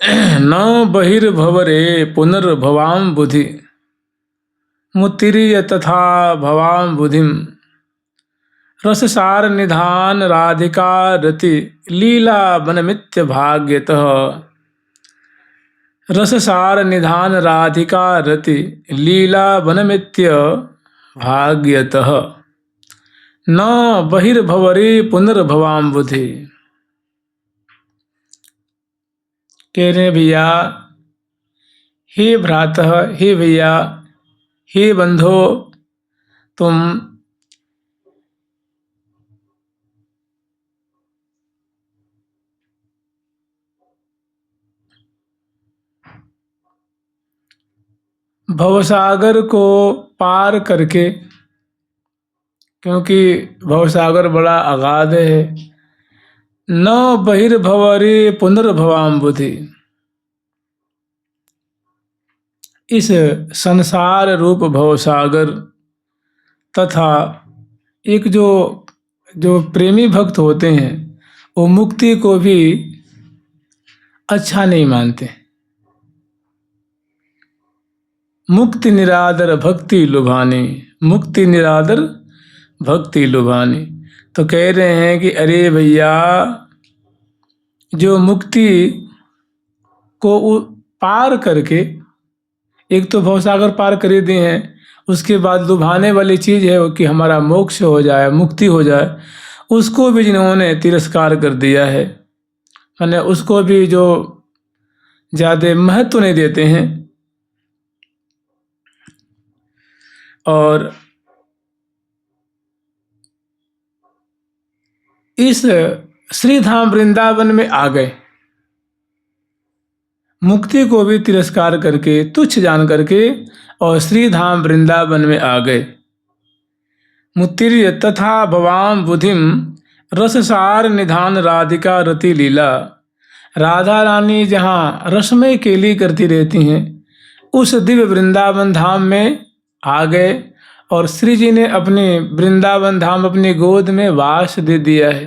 न बहिर्भवरे पुनर्भवाम बुधि मुत्तिर्य तथा भवाम बुधिम रससार निधान राधिका रति लीला बनमित्य भाग्यतः रससार निधान राधिका रति लीला बनमित्य भाग्यतः न बहिर्भवरे पुनर्भवाम बुधि। कह रहे भैया, हे भ्रातः, हे भैया, हे बंधो, तुम भवसागर को पार करके, क्योंकि भवसागर बड़ा अगाध है, न बहिर्भवरे पुनर्भवाम बुधि, इस संसार रूप भवसागर तथा एक जो प्रेमी भक्त होते हैं वो मुक्ति को भी अच्छा नहीं मानते। मुक्ति निरादर भक्ति लुभानी, मुक्ति निरादर भक्ति लुभानी। तो कह रहे हैं कि अरे भैया, जो मुक्ति को पार करके, एक तो भवसागर पार कर दिए हैं, उसके बाद लुभाने वाली चीज़ है कि हमारा मोक्ष हो जाए, मुक्ति हो जाए, उसको भी जिन्होंने तिरस्कार कर दिया है, माने उसको भी जो ज़्यादा महत्व नहीं देते हैं। और इस श्रीधाम वृंदावन में आ गए, मुक्ति को भी तिरस्कार करके, तुच्छ जान करके, और श्रीधाम वृंदावन में आ गए। मुत्तिर्य तथा भवाम बुधिम रससार निधान राधिका रति लीला। राधा रानी जहाँ रसमय केली करती रहती हैं, उस दिव्य वृंदावन धाम में आ गए और श्री जी ने अपने वृंदावन धाम अपनी गोद में वास दे दिया है।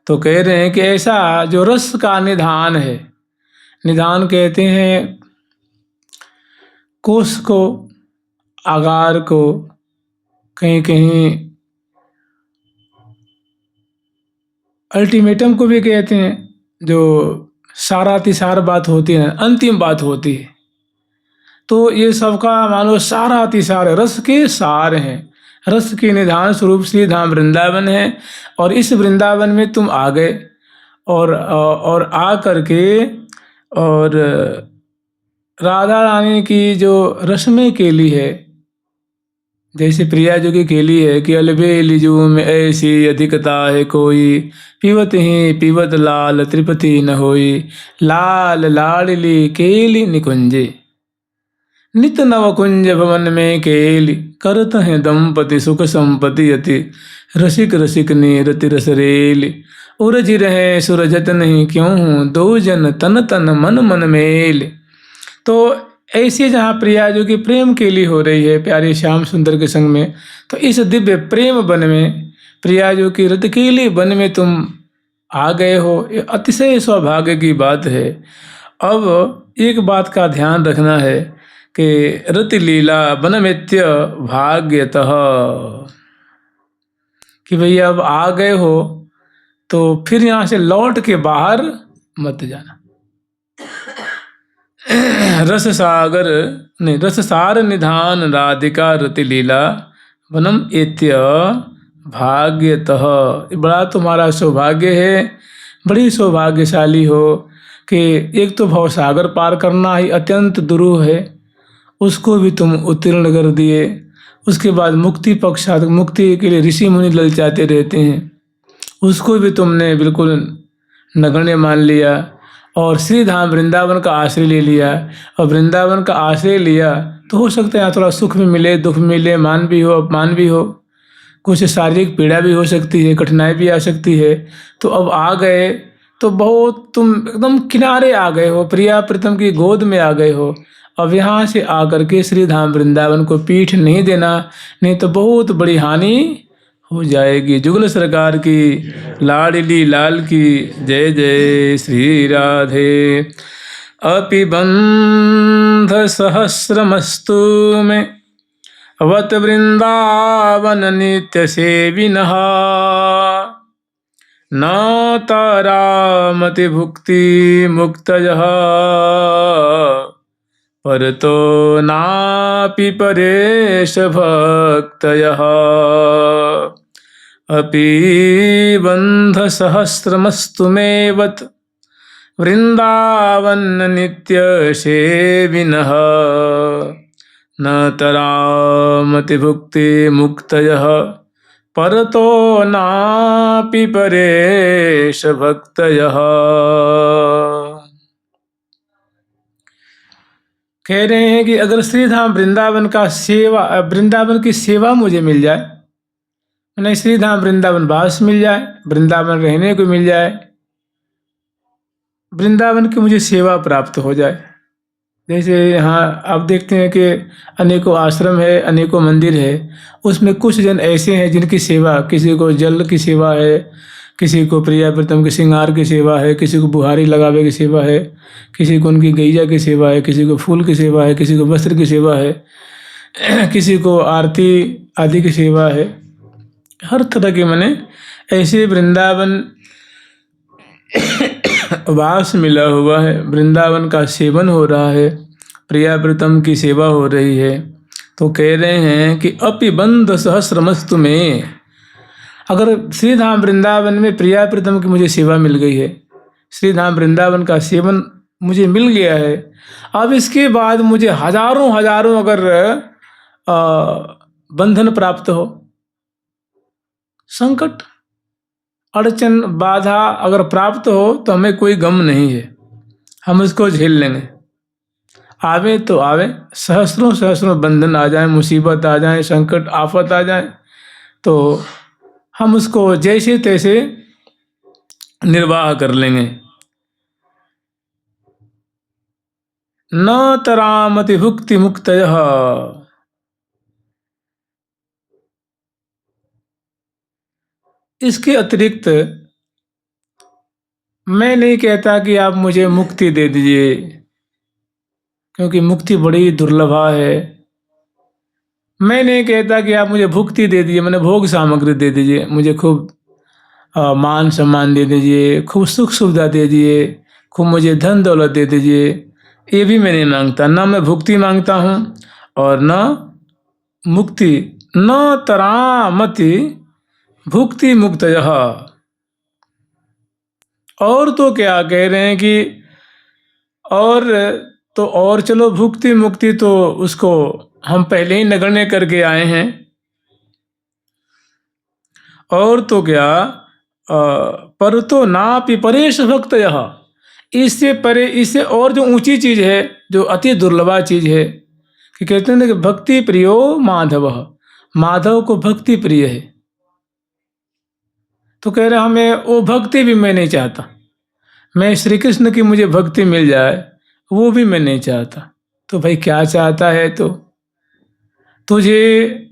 तो कह रहे हैं कि ऐसा जो रस का निधान है, निधान कहते हैं कोश को, आगार को, कहीं कहीं अल्टीमेटम को भी कहते हैं, जो सारातिसार बात होती है, अंतिम बात होती है। तो ये सबका मानो सारातिसार रस के सार हैं, रस के निधान स्वरूप श्री धाम वृंदावन है। और इस वृंदावन में तुम आ गए और आ करके और राधा रानी की जो रसमय केली है, जैसे प्रिया जो की केली है कि अलबेली जू में ऐसी अधिकता है कोई, पीवत ही पीवत लाल त्रिपति न होई, लाल लाडली केली निकुंजे, नित नव कुंज भवन में केली, करत हैं दंपति सुख संपति अति, रसिक रसिक ने रति रस रेली, उरज रहे सुरजत नहीं क्यों हूँ, दो जन तन तन मन मन मेल। तो ऐसी जहाँ प्रिया जो कि प्रेम केली हो रही है प्यारे श्याम सुंदर के संग में, तो इस दिव्य प्रेम वन में, प्रिया जो कि रतकेली वन में तुम आ गए हो, ये अतिशय सौभाग्य की बात है। अब एक बात का ध्यान रखना है कि रति लीला बनमित्य भाग्यतः, कि भैया अब आ गए हो तो फिर यहाँ से लौट के बाहर मत जाना। रस सागर नहीं, रस सार निधान राधिका रति लीला वनम एत्य भाग्यतः। बड़ा तुम्हारा सौभाग्य है, बड़ी सौभाग्यशाली हो कि एक तो भवसागर पार करना ही अत्यंत दुरूह है, उसको भी तुम उत्तीर्ण कर दिए। उसके बाद मुक्ति पक्षात, मुक्ति के लिए ऋषि मुनि ललचाते रहते हैं, उसको भी तुमने बिल्कुल नगण्य मान लिया और श्री धाम वृंदावन का आश्रय ले लिया। और वृंदावन का आश्रय लिया तो हो सकता है यहाँ थोड़ा सुख भी मिले, दुख मिले, मान भी हो, अपमान भी हो, कुछ शारीरिक पीड़ा भी हो सकती है, कठिनाई भी आ सकती है। तो अब आ गए तो बहुत तुम एकदम किनारे आ गए हो, प्रिया प्रीतम की गोद में आ गए हो। अब यहाँ से आकर के श्री धाम वृंदावन को पीठ नहीं देना, नहीं तो बहुत बड़ी हानि हो जाएगी। जुगल सरकार की लाडली लाल की जय जय श्री राधे। अपि बंध सहस्रमस्तु मे वत वृंदावन नित्य सेविनः न तारामति भुक्ति मुक्तयः परतो नापि परेश भक्तयः अपि बंध सहस्रमस्तु मे वत वृंदावन नित्य सेविनः न तरामति भुक्ति मुक्तयः परतो नापि परेश भक्तयः। कह रहे हैं कि अगर श्रीधाम वृंदावन का सेवा, वृंदावन की सेवा मुझे मिल जाए, मैंने श्रीधाम वृंदावन वास मिल जाए, वृंदावन रहने को मिल जाए, वृंदावन की मुझे सेवा प्राप्त हो जाए। जैसे यहाँ आप देखते हैं कि अनेकों आश्रम है, अनेकों मंदिर है, उसमें कुछ जन ऐसे हैं जिनकी सेवा, किसी को जल की सेवा है, किसी को प्रिया प्रीतम के श्रृंगार की सेवा है, किसी को बुहारी लगावे की सेवा है, किसी को उनकी गैया की सेवा है, किसी को फूल की सेवा है, किसी को वस्त्र की सेवा है, किसी को आरती आदि की सेवा है। हर तरह के माने ऐसे वृंदावन वास मिला हुआ है, वृंदावन का सेवन हो रहा है, प्रिया प्रीतम की सेवा हो रही है। तो कह रहे हैं कि अपि बंध सहस्रमस्तु में, अगर श्रीधाम वृंदावन में प्रिया प्रीतम की मुझे सेवा मिल गई है, श्रीधाम वृंदावन का सेवन मुझे मिल गया है, अब इसके बाद मुझे हजारों हजारों अगर बंधन प्राप्त हो, संकट अड़चन बाधा अगर प्राप्त हो तो हमें कोई गम नहीं है, हम उसको झेल लेंगे। आवे तो आवे, सहस्रों सहस्रों बंधन आ जाए, मुसीबत आ जाए, संकट आफत आ जाए, तो हम उसको जैसे तैसे निर्वाह कर लेंगे। न तरामति भुक्ति मुक्तयः, इसके अतिरिक्त मैं नहीं कहता कि आप मुझे मुक्ति दे दीजिए, क्योंकि मुक्ति बड़ी दुर्लभा है। मैं नहीं कहता कि आप मुझे भुक्ति दे दीजिए, मैंने भोग सामग्री दे दीजिए, मुझे खूब मान सम्मान दे दीजिए, खूब सुख सुविधा दे दीजिए, खूब मुझे धन दौलत दे दीजिए, ये भी मैं नहीं मांगता। ना मैं भुक्ति मांगता हूँ और न मुक्ति। न तरामति भुक्ति मुक्तयः, और तो क्या कह रहे हैं कि और चलो भुक्ति मुक्ति तो उसको हम पहले ही नगण्य करके आए हैं, और तो क्या पर तो नापि परेश भक्तयः, इससे परे, इससे और जो ऊंची चीज है, जो अति दुर्लभा चीज है, कि कहते हैं ना कि भक्ति प्रियो माधव, माधव को भक्ति प्रिय है। तो कह रहे हमें वो भक्ति भी मैं नहीं चाहता, मैं श्री कृष्ण की मुझे भक्ति मिल जाए वो भी मैं नहीं चाहता। तो भाई क्या चाहता है? तो तुझे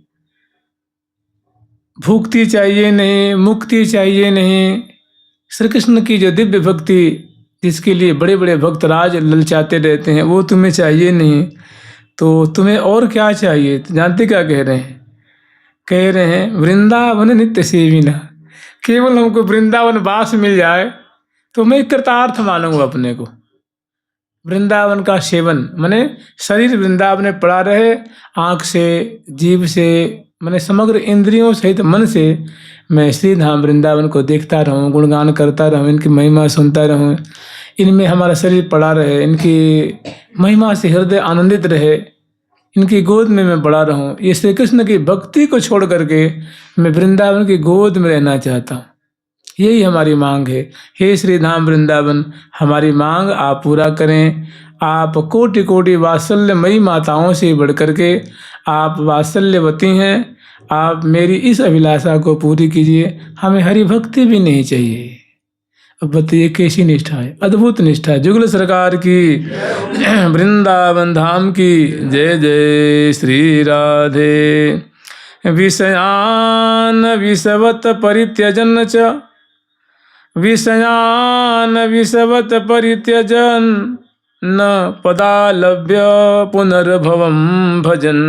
भुक्ति चाहिए नहीं, मुक्ति चाहिए नहीं, श्री कृष्ण की जो दिव्य भक्ति जिसके लिए बड़े बड़े भक्तराज ललचाते रहते हैं वो तुम्हें चाहिए नहीं, तो तुम्हें और क्या चाहिए? तो जानते क्या कह रहे हैं? कह रहे हैं वृंदावन नित्य सेविना, केवल हमको वृंदावन वास मिल जाए तो मैं कृतार्थ मानूंगा अपने को। वृंदावन का सेवन माने शरीर वृंदावन में पड़ा रहे, आँख से, जीभ से, माने समग्र इंद्रियों सहित मन से मैं श्री धाम वृंदावन को देखता रहूं, गुणगान करता रहूं, इनकी महिमा सुनता रहूं, इनमें हमारा शरीर पड़ा रहे, इनकी महिमा से हृदय आनंदित रहे, इनकी गोद में मैं बड़ा रहूं। ये श्री कृष्ण की भक्ति को छोड़ करके मैं वृंदावन की गोद में रहना चाहता हूँ, यही हमारी मांग है। हे श्री धाम वृंदावन, हमारी मांग आप पूरा करें। आप कोटि कोटि वात्सल्यमयी माताओं से बढ़ करके आप वात्सल्यवती हैं, आप मेरी इस अभिलाषा को पूरी कीजिए। हमें हरि भक्ति भी नहीं चाहिए। अब बताइए कैसी निष्ठा है? अद्भुत निष्ठा है। जुगल सरकार की, वृंदावन धाम की जय जय। श्री राधे विषयान विषवत परित्यजन च, विषयान विषवत परित्यजन न पदालभ्य पुनर्भवं भजन्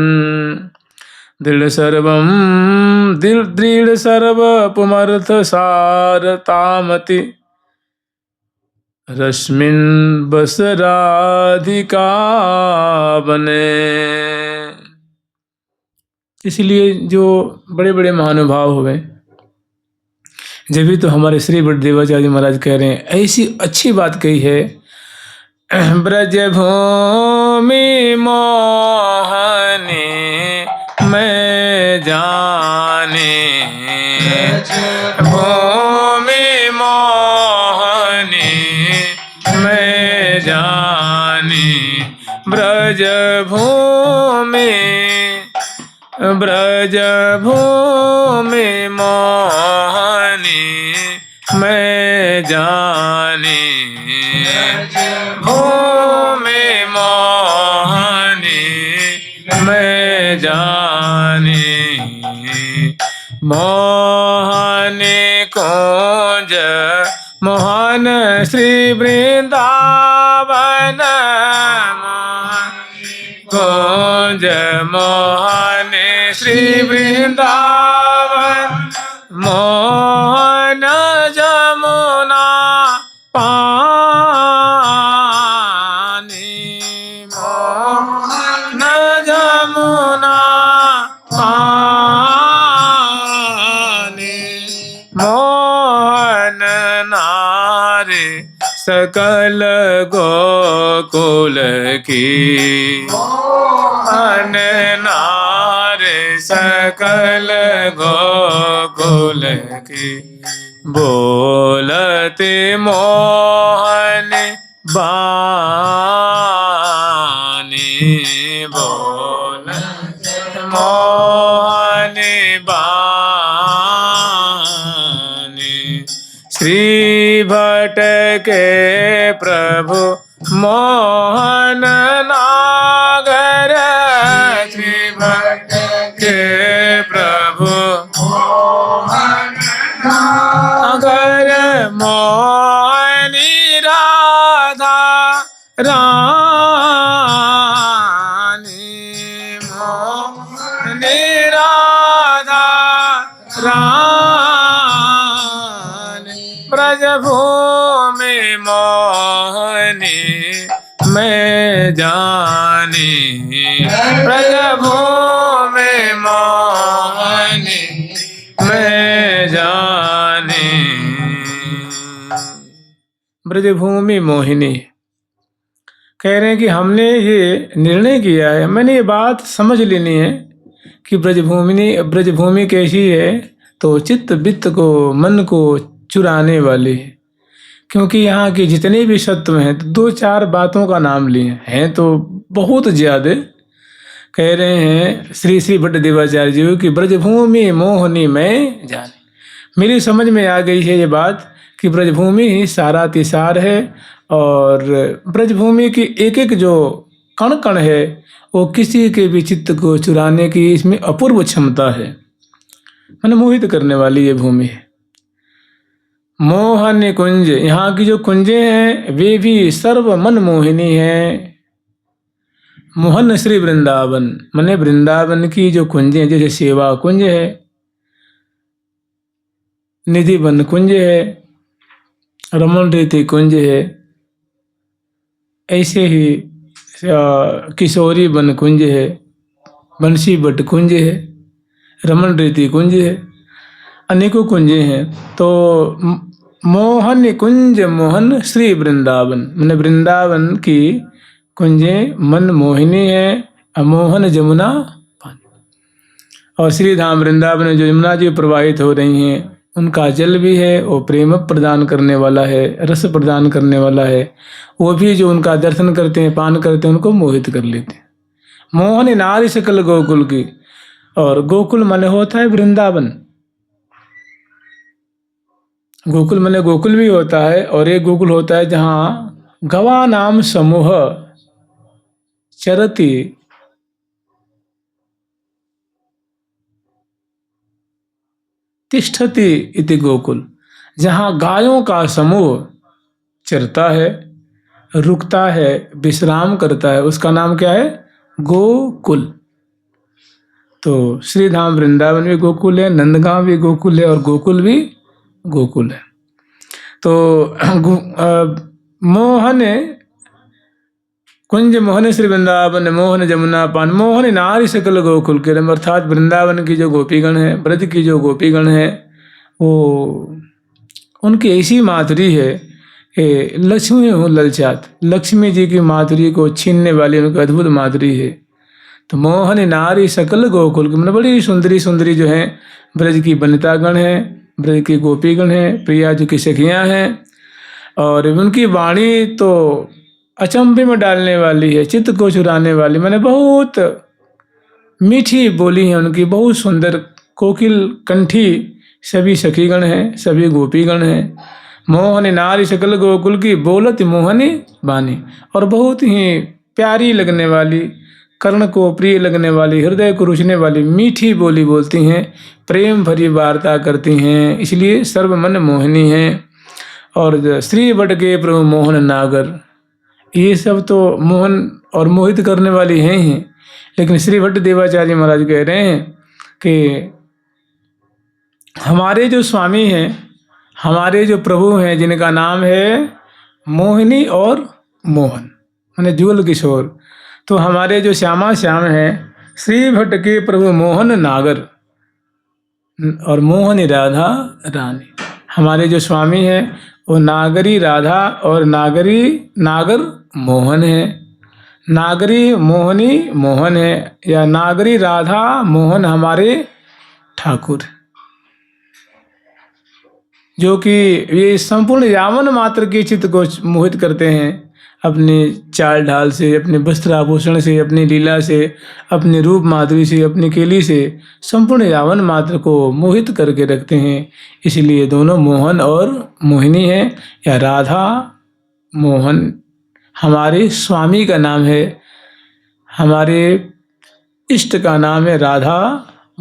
दृढ़ सर्व पुमर्थ सारतामति रश्मिन् बस राधिका बने। इसलिए जो बड़े बड़े महानुभाव हुए, जब भी तो हमारे श्री बड़देवाचार्य महाराज कह रहे हैं, ऐसी अच्छी बात कही है, ब्रज भूमि मोहनी मैं जाने, भूमि मोहनी मैं जाने, ब्रज भूमि मोहनी मैं जाने, भूमि मोहनी मैं जाने, मोहनी कुंज मोहन श्री वृंदावन, कुंज मोहन श्री वृंदावन, मोहन जमुना पानी, मोहन जमुना पानी, मोहन नारी सकल गोकुल की, मोहन नारी सकल गोकुल की, बोलते मोहन बानी, बोलते मोहन बानी, श्री भट्ट के प्रभु मोहन नागर, श्री भट्ट के प्रभु मोहन नागर, मोहनी राधा रानी, मोहनी राधा रानी, ब्रज भूमि मोहनी मैं जानी, ब्रज भूमि मोहनी मैं जानी, ब्रजभूमि मोहिनी। कह रहे हैं कि हमने ये निर्णय किया है, मैंने ये बात समझ लेनी है कि ब्रजभूमि कैसी है, तो चित्त वित्त को मन को चुराने वाली है। क्योंकि यहाँ के जितने भी सत्व हैं, तो दो चार बातों का नाम लिए हैं तो बहुत ज़्यादा। कह रहे हैं श्री भट्टदेवाचार्य जी कि ब्रजभूमि मोहनी मैं जाने। मेरी समझ में आ गई है ये बात कि ब्रजभूमि ही सारा तिसार है, और ब्रजभूमि की एक एक जो कण कण है वो किसी के भी चित्त को चुराने की इसमें अपूर्व क्षमता है, मन मोहित करने वाली ये भूमि है। मोहन कुंज, यहाँ की जो कुंजें हैं वे भी सर्व मन मोहिनी हैं। मोहन श्री वृंदावन माने वृंदावन की जो कुंजें, जैसे सेवा कुंज है, निधि वन कुंज है, रमन रीति कुंज है, ऐसे ही किशोरी वन कुंज है, बंसी बट कुंज है, रमन रीति कुंज है, अनेकों कुंजें हैं। तो मोहन कुंज मोहन श्री वृंदावन मैंने वृंदावन की कुंजें मन मोहिनी है, अमोहन जमुना पानी। और श्री धाम वृंदावन में जो यमुना जी प्रवाहित हो रही हैं उनका जल भी है, वो प्रेम प्रदान करने वाला है, रस प्रदान करने वाला है। वो भी जो उनका दर्शन करते हैं, पान करते हैं, उनको मोहित कर लेते हैं। मोहन नारी सकल गोकुल की, और गोकुल माने होता है वृंदावन। गोकुल माने गोकुल भी होता है, और एक गोकुल होता है जहाँ गवा नाम समूह चरति तिष्ठति इति गोकुल, जहाँ गायों का समूह चरता है, रुकता है, विश्राम करता है, उसका नाम क्या है? गोकुल। तो श्री धाम वृंदावन भी गोकुल है, नंदगांव भी गोकुल है, और गोकुल भी गोकुल है। तो मोहन कुंज मोहन श्री वृंदावन मोहन जमुना पान मोहन नारी सकल गोकुल के रम, अर्थात वृंदावन की जो गोपीगण है, ब्रज की जो गोपीगण है, वो उनकी ऐसी माधुरी है कि लक्ष्मी हो ललचात, लक्ष्मी जी की माधुरी को छीनने वाली उनकी अद्भुत माधुरी है। तो मोहन नारी सकल गोकुल की, मतलब बड़ी सुंदरी सुंदरी जो हैं ब्रज की वनितागण हैं, ब्रज की गोपीगण हैं, प्रिया जी की सखियाँ हैं, और उनकी वाणी तो अचंभे में डालने वाली है, चित्त को चुराने वाली, मैंने बहुत मीठी बोली है उनकी, बहुत सुंदर कोकिल कंठी सभी सखीगण हैं, सभी गोपीगण हैं। मोहन नारी सकल गोकुल की बोलत मोहनी बानी, और बहुत ही प्यारी लगने वाली, कर्ण को प्रिय लगने वाली, हृदय को रुचने वाली मीठी बोली बोलती हैं, प्रेम भरी वार्ता करती हैं, इसलिए सर्वमन मोहिनी हैं। और श्री वट के प्रभु मोहन नागर, ये सब तो मोहन और मोहित करने वाली हैं ही, लेकिन श्री भट्ट देवाचार्य महाराज कह रहे हैं कि हमारे जो स्वामी हैं, हमारे जो प्रभु हैं, जिनका नाम है मोहिनी और मोहन, माने जुगल किशोर, तो हमारे जो श्यामा श्याम हैं श्री भट्ट के प्रभु मोहन नागर और मोहनी राधा रानी, हमारे जो स्वामी हैं वो नागरी राधा और नागर मोहन है, नागरी मोहनी मोहन है, या नागरी राधा मोहन हमारे ठाकुर, जो कि ये संपूर्ण यावन मात्र के चित्त को मोहित करते हैं अपने चाल ढाल से, अपने वस्त्र आभूषण से, अपनी लीला से, अपनी रूप माधुरी से, अपनी केली से संपूर्ण यावन मात्र को मोहित करके रखते हैं। इसलिए दोनों मोहन और मोहिनी हैं, या राधा मोहन हमारे स्वामी का नाम है, हमारे इष्ट का नाम है राधा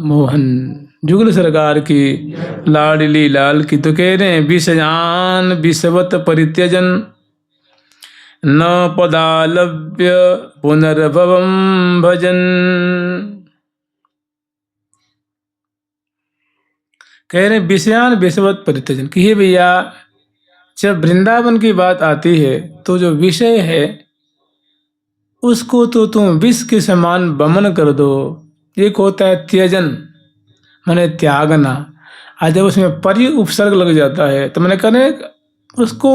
मोहन। जुगल सरकार की लाडली लाल की, तो कह रहे हैं विषयान विषवत परित्यजन न पदालभ्य पुनर्भवम भजन। कह रहे विषयान विषवत परित्यजन, कि हे भैया जब वृंदावन की बात आती है तो जो विषय है उसको तो तुम विष के समान वमन कर दो। एक होता है त्यजन, मैंने त्यागना, आज जब उसमें परि उपसर्ग लग जाता है तो मैंने कहने उसको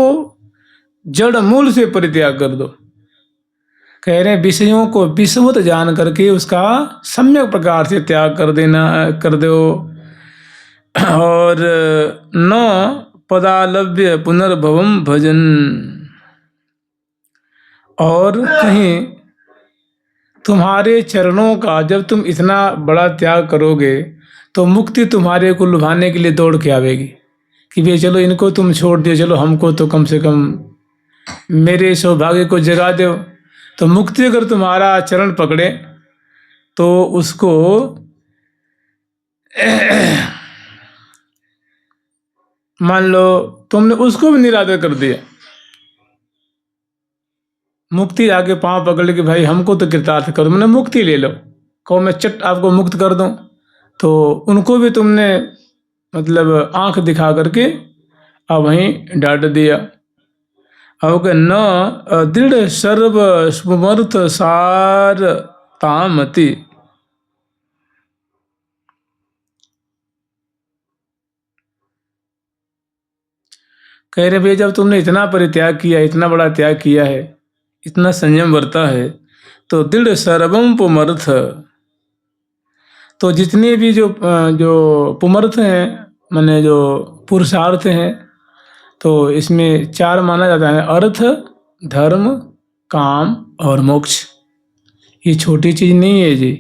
जड़ मूल से परित्याग कर दो। कह रहे विषयों को विषवत जान करके उसका सम्यक प्रकार से त्याग कर दो। और न पदालभ्य पुनर्भवम भजन, और कहीं तुम्हारे चरणों का जब तुम इतना बड़ा त्याग करोगे तो मुक्ति तुम्हारे को लुभाने के लिए दौड़ के आवेगी कि भैया चलो इनको तुम छोड़ दो, चलो हमको तो कम से कम मेरे सौभाग्य को जगा दो। तो मुक्ति अगर तुम्हारा चरण पकड़े तो उसको मान लो तुमने उसको भी निरादर कर दिया, मुक्ति आके पांव पकड़ के भाई हमको तो कृतार्थ करो, मैंने मुक्ति ले लो, कहो मैं चट आपको मुक्त कर दूं, तो उनको भी तुमने मतलब आंख दिखा करके अब वहीं डांट दिया। अब न दृढ़ सर्व समर्थ सार तामति, कह रहे भैया जब तुमने इतना परित्याग किया, इतना बड़ा त्याग किया है, इतना संयम बरता है, तो दृढ़ सर्वम पुमर्थ, तो जितने भी जो पुमर्थ हैं माने जो पुरुषार्थ हैं, तो इसमें चार माना जाता है, अर्थ धर्म काम और मोक्ष। ये छोटी चीज नहीं है जी,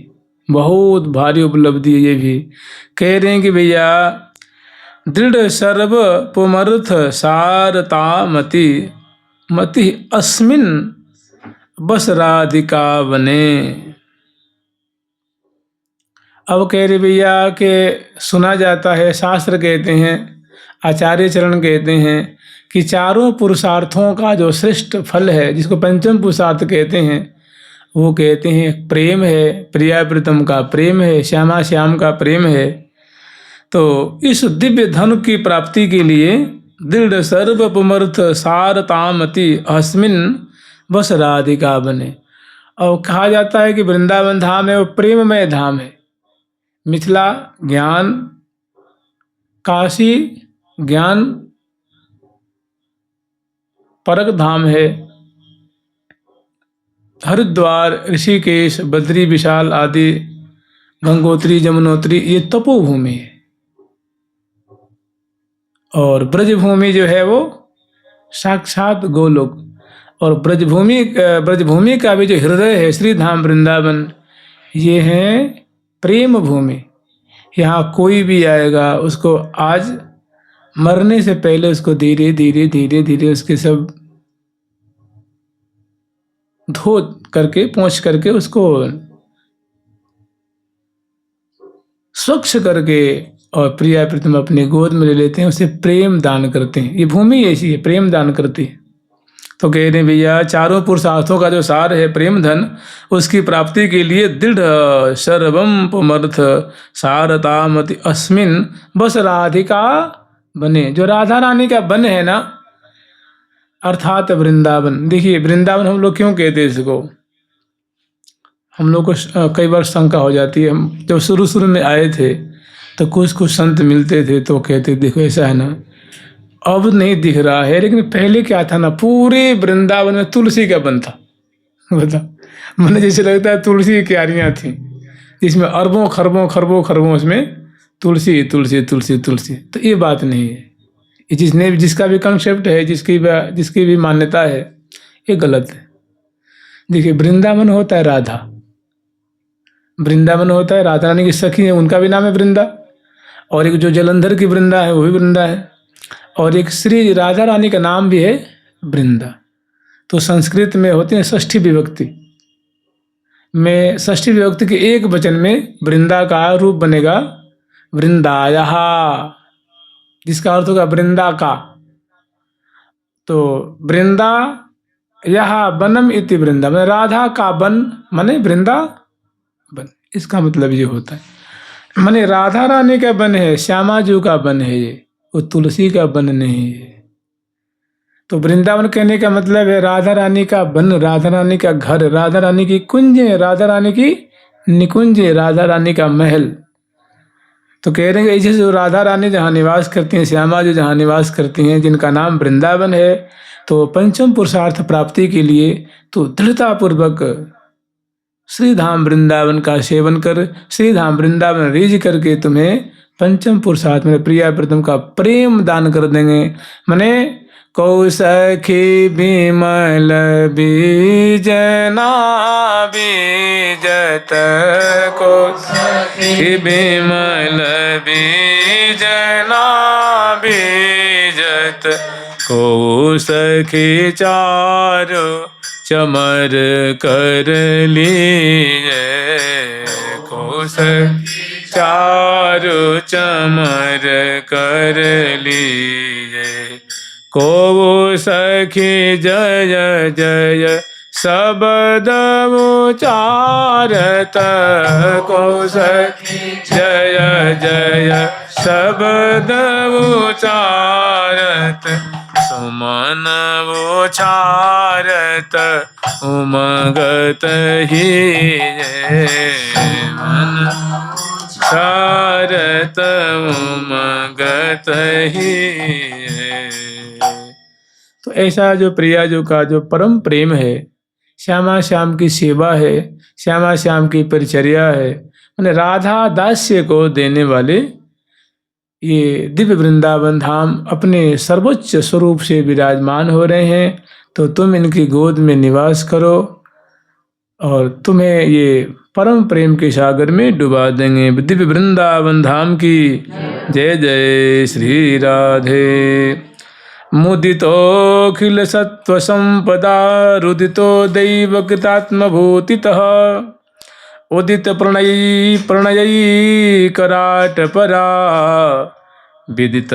बहुत भारी उपलब्धि है ये भी। कह रहे हैं कि भैया दृढ़ सर्व पुमर्थ सारता मति, मति अस्मिन बस राधिका बने। अब कह रहे भैया कि सुना जाता है, शास्त्र कहते हैं, आचार्य चरण कहते हैं कि चारों पुरुषार्थों का जो श्रेष्ठ फल है, जिसको पंचम पुरुषार्थ कहते हैं, वो कहते हैं प्रेम है। प्रिया प्रीतम का प्रेम है, श्यामा श्याम का प्रेम है। तो इस दिव्य धन की प्राप्ति के लिए दृढ़ सर्वपमर्थ सारतामति अस्मिन बस राधिका बने। और कहा जाता है कि वृंदावन धाम है वो प्रेममय धाम है। मिथिला ज्ञान, काशी ज्ञान परक धाम है। हरिद्वार, ऋषिकेश, बद्री विशाल आदि, गंगोत्री, जमुनोत्री, ये तपोभूमि है। और ब्रजभूमि जो है वो साक्षात गोलोक। और ब्रजभूमि का भी जो हृदय है श्री धाम वृंदावन, ये है प्रेम भूमि। यहाँ कोई भी आएगा उसको आज मरने से पहले उसको धीरे धीरे धीरे धीरे उसके सब धो करके पोंछ करके उसको स्वच्छ करके और प्रिया प्रीतम अपने गोद में ले लेते हैं, उसे प्रेम दान करते हैं। ये भूमि ऐसी है, प्रेम दान करती है। तो कह रहे हैं भैया चारों पुरुषार्थों का जो सार है प्रेम धन, उसकी प्राप्ति के लिए दृढ़ सर्वम पुमर्थ सारतामति अस्मिन बस राधिका बने। जो राधा रानी का बन है ना, अर्थात वृंदावन। देखिए वृंदावन हम लोग क्यों कहते हैं इसको, हम लोग को कई बार शंका हो जाती है। हम जब शुरू में आए थे तो कुछ संत मिलते थे तो कहते देखो ऐसा है ना, अब नहीं दिख रहा है, लेकिन पहले क्या था ना, पूरे वृंदावन में तुलसी का वन था। बता, मैंने जैसे लगता है तुलसी की क्यारियाँ थी, जिसमें अरबों खरबों खरबों खरबों उसमें तुलसी तुलसी तुलसी तुलसी। तो ये बात नहीं है, जिसका भी कंसेप्ट है, जिसकी भी मान्यता है, ये गलत है। देखिए वृंदावन होता है राधा, वृंदावन होता है राधा रानी की सखी है, उनका भी नाम है वृंदा। और एक जो जलंधर की वृंदा है वो भी वृंदा है। और एक श्री राधा रानी का नाम भी है वृंदा। तो संस्कृत में होती है षष्ठी विभक्ति में, षष्ठी विभक्ति के एक वचन में वृंदा का रूप बनेगा वृंदायः, जिसका अर्थ होगा वृंदा का। तो वृंदा यह बनम इति वृंदा, मैंने राधा का बन माने वृंदा बन, इसका मतलब ये होता है। माने राधा रानी का बन है, श्यामा जी का बन है, ये वो तुलसी का बन नहीं है। तो वृंदावन कहने का मतलब है राधा रानी का बन, राधा रानी का घर, राधा रानी की कुंजें, राधा रानी की निकुंजें, राधा रानी का महल। तो कह रहे हैं ऐसे जो राधा रानी जहाँ निवास करती हैं, श्यामा जी जहाँ निवास करती हैं, जिनका नाम वृंदावन है, तो पंचम पुरुषार्थ प्राप्ति के लिए तो दृढ़तापूर्वक श्री धाम वृंदावन का सेवन कर, श्री धाम वृंदावन रीझ करके तुम्हें पंचम पुरुषार्थ में प्रिया प्रीतम का प्रेम दान कर देंगे। मने कौ सखी विमल बीजना बीजत, को सखी विमल बीजना बीजत, को सखी चारो चमर कर लीजे, को सखी चारो चमर कर लीजे, को सखी जय जय शब्द उचारत, को सखी जय जय शब्द उचारत, सुमन उचारत उमगत ही मन, उचारत उमगत ही। तो ऐसा जो प्रिया जो का जो परम प्रेम है, श्यामा श्याम की सेवा है, श्यामा श्याम की परिचर्या है, मैंने राधा दास्य को देने वाले ये दिव्य वृंदावन धाम अपने सर्वोच्च स्वरूप से विराजमान हो रहे हैं। तो तुम इनकी गोद में निवास करो और तुम्हें ये परम प्रेम के सागर में डुबा देंगे। दिव्य वृंदावन धाम की जय जय श्री राधे। मुदितोऽखिल सत्व संपदा रुदितो दैवकृतात्मभूतितः, उदित प्रणयी कराट परा, विदित